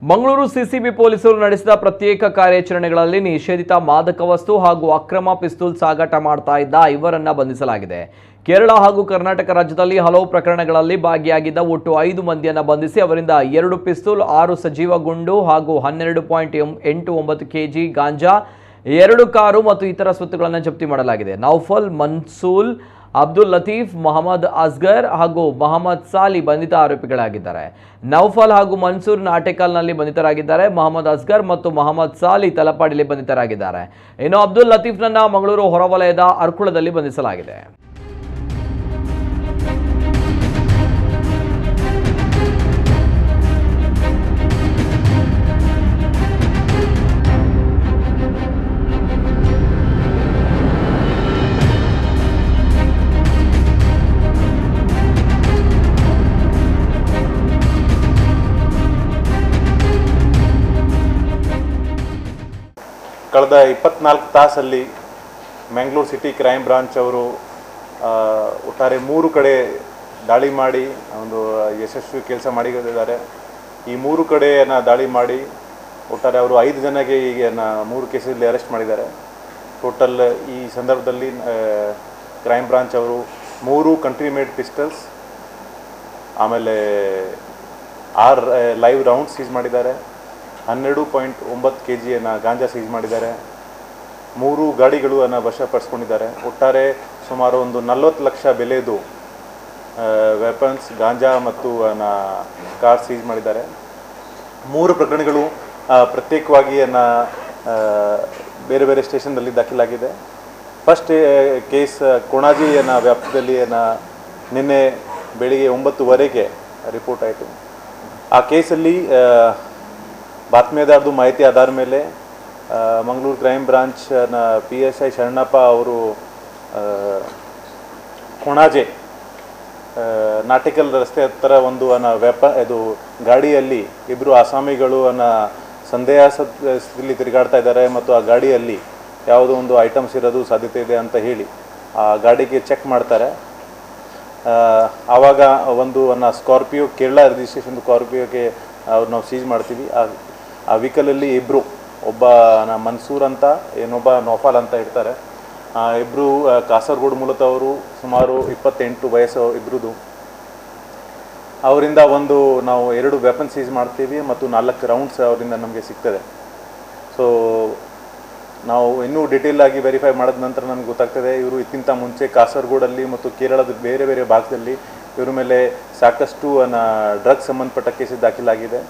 Mangaluru CCB ಪೊಲೀಸರು ನಡೆಸಿದ ಪ್ರತ್ಯೇಕ ಕಾರ್ಯಾಚರಣೆಗಳಲ್ಲಿ ನಿಷೇಧಿತ ಮಾದಕ ವಸ್ತು ಹಾಗೂ ಅಕ್ರಮ ಪಿಸ್ತೂಲ್ ಸಾಗಾಟ ಮಾಡ್ತಾ ಇದ್ದ ಐವರನ್ನ ಬಂಧಿಸಲಾಗಿದೆ. ಕೇರಳ ಹಾಗೂ ಕರ್ನಾಟಕ ರಾಜ್ಯದಲ್ಲಿ ಹಲವು ಪ್ರಕರಣಗಳಲ್ಲಿ ಭಾಗಿಯಾಗಿದ್ದ ಒಟ್ಟು 5 ಮಂದಿಯನ್ನು ಬಂಧಿಸಿ ಅವರಿಂದ 2 ಪಿಸ್ತೂಲ್, 6 ಸಜೀವ ಗುಂಡು ಹಾಗೂ 12.89 ಕೆಜಿ ಗಾಂಜಾ, 2 ಕಾರು ಮತ್ತು ಇತರ ಸ್ವತ್ತುಗಳನ್ನು ಜಪ್ತಿ ಮಾಡಲಾಗಿದೆ. ನೌಫಲ್, ಮನ್ಸೂಲ್, ಅಬ್ದುಲ್ ಲತೀಫ್, ಮೊಹಮ್ಮದ್ ಅಸ್ಗರ್ ಹಾಗೂ ಮೊಹಮ್ಮದ್ ಸಾಲಿ ಬಂಧಿತ ಆರೋಪಿಗಳಾಗಿದ್ದಾರೆ. ನೌಫಲ್ ಹಾಗೂ ಮನ್ಸೂರ್ ನಾಟೆಕಲ್ನಲ್ಲಿ ಬಂಧಿತರಾಗಿದ್ದಾರೆ. ಮೊಹಮ್ಮದ್ ಅಸ್ಗರ್ ಮತ್ತು ಮೊಹಮ್ಮದ್ ಸಾಲಿ ತಲಪಾಡಿಲಿ ಬಂಧಿತರಾಗಿದ್ದಾರೆ. ಇನ್ನು ಅಬ್ದುಲ್ ಲತೀಫ್ನನ್ನ ಮಂಗಳೂರು ಹೊರವಲಯದ ಅರ್ಕುಳದಲ್ಲಿ ಬಂಧಿಸಲಾಗಿದೆ. ಕಳೆದ 24 ತಾಸಲ್ಲಿ ಮ್ಯಾಂಗ್ಳೂರ್ ಸಿಟಿ ಕ್ರೈಮ್ ಬ್ರಾಂಚ್ ಅವರು ಒಟ್ಟಾರೆ 3 ಕಡೆ ದಾಳಿ ಮಾಡಿ ಒಂದು ಯಶಸ್ವಿ ಕೆಲಸ ಮಾಡಿದ್ದಾರೆ. ಈ 3 ಕಡೆಯನ್ನು ದಾಳಿ ಮಾಡಿ ಒಟ್ಟಾರೆ ಅವರು 5 ಜನಗೆ ಈಗ 3 ಕೇಸಲ್ಲಿ ಅರೆಸ್ಟ್ ಮಾಡಿದ್ದಾರೆ. ಟೋಟಲ್ ಈ ಸಂದರ್ಭದಲ್ಲಿ ಕ್ರೈಮ್ ಬ್ರಾಂಚ್ ಅವರು 3 ಕಂಟ್ರಿ ಮೇಡ್ ಪಿಸ್ಟಲ್ಸ್, ಆಮೇಲೆ 6 ಲೈವ್ ರೌಂಡ್ಸ್ ಸೀಸ್ ಮಾಡಿದ್ದಾರೆ. 12.9 ಕೆಜಿಯನ್ನು ಗಾಂಜಾ ಸೀಸ್ ಮಾಡಿದ್ದಾರೆ. 3 ಗಾಡಿಗಳನ್ನು ವಶಪಡಿಸ್ಕೊಂಡಿದ್ದಾರೆ. ಒಟ್ಟಾರೆ ಸುಮಾರು ಒಂದು 40 ಲಕ್ಷ ಬೆಲೆದು ವೆಪನ್ಸ್, ಗಾಂಜಾ ಮತ್ತು ಕಾರ್ ಸೀಸ್ ಮಾಡಿದ್ದಾರೆ. 3 ಪ್ರಕರಣಗಳು ಪ್ರತ್ಯೇಕವಾಗಿ ಬೇರೆ ಬೇರೆ ಸ್ಟೇಷನ್ನಲ್ಲಿ ದಾಖಲಾಗಿದೆ. ಫಸ್ಟ್ ಕೇಸ್ ಕೊಣಾಜಿಯ ವ್ಯಾಪ್ತಿಯಲ್ಲಿ ನಿನ್ನೆ ಬೆಳಿಗ್ಗೆ 9:15 ರಿಪೋರ್ಟ್ ಆಯಿತು. ಆ ಕೇಸಲ್ಲಿ ಬಾತ್ಮೀದಾರದು ಮಾಹಿತಿ ಆಧಾರ ಮೇಲೆ ಮಂಗಳೂರು ಕ್ರೈಮ್ ಬ್ರಾಂಚ್ನ PSI ಶರಣಪ್ಪ ಅವರು ಕೊಣಾಜೆ ನಾಟಿಕಲ್ ರಸ್ತೆ ಹತ್ತಿರ ಒಂದು ಇದು ಗಾಡಿಯಲ್ಲಿ 2 ಆಸಾಮಿಗಳು ಸಂದೇಹದಲ್ಲಿ ತಿರುಗಾಡ್ತಾ ಇದ್ದಾರೆ ಮತ್ತು ಆ ಗಾಡಿಯಲ್ಲಿ ಯಾವುದೋ ಒಂದು ಐಟಮ್ಸ್ ಇರೋದು ಸಾಧ್ಯತೆ ಇದೆ ಅಂತ ಹೇಳಿ ಆ ಗಾಡಿಗೆ ಚೆಕ್ ಮಾಡ್ತಾರೆ. ಆವಾಗ ಒಂದು ಸ್ಕಾರ್ಪಿಯೋ, ಕೇರಳ ರಿಜಿಸ್ಟ್ರೇಷನ್ ಸ್ಕಾರ್ಪಿಯೋಗೆ ಅವ್ರು ನಾವು ಸೀಸ್ ಮಾಡ್ತೀವಿ. ಆ ವೆಹಿಕಲಲ್ಲಿ 2, ಒಬ್ಬ ಮನ್ಸೂರ್ ಅಂತ, ಇನ್ನೊಬ್ಬ ನೌಫಲ್ ಅಂತ ಇರ್ತಾರೆ. 2 ಕಾಸರಗೋಡು ಮೂಲದವರು, ಸುಮಾರು 28 ವಯಸ್ಸು ಇಬ್ಬರದು. ಅವರಿಂದ ನಾವು 2 ವೆಪನ್ ಸೀಸ್ ಮಾಡ್ತೀವಿ ಮತ್ತು 4 ರೌಂಡ್ಸ್ ಅವರಿಂದ ನಮಗೆ ಸಿಗ್ತದೆ. ಸೊ ನಾವು ಇನ್ನೂ ಡೀಟೇಲ್ ಆಗಿ ವೆರಿಫೈ ಮಾಡಿದ ನಂತರ ನಮ್ಗೆ ಗೊತ್ತಾಗ್ತದೆ ಇವರು ಇದಕ್ಕಿಂತ ಮುಂಚೆ ಕಾಸರಗೋಡಲ್ಲಿ ಮತ್ತು ಕೇರಳದ ಬೇರೆ ಬೇರೆ ಭಾಗದಲ್ಲಿ ಇವರ ಮೇಲೆ ಸಾಕಷ್ಟು ಡ್ರಗ್ಸ್ ಸಂಬಂಧಪಟ್ಟ ಕೇಸ್ ದಾಖಲಾಗಿದೆ.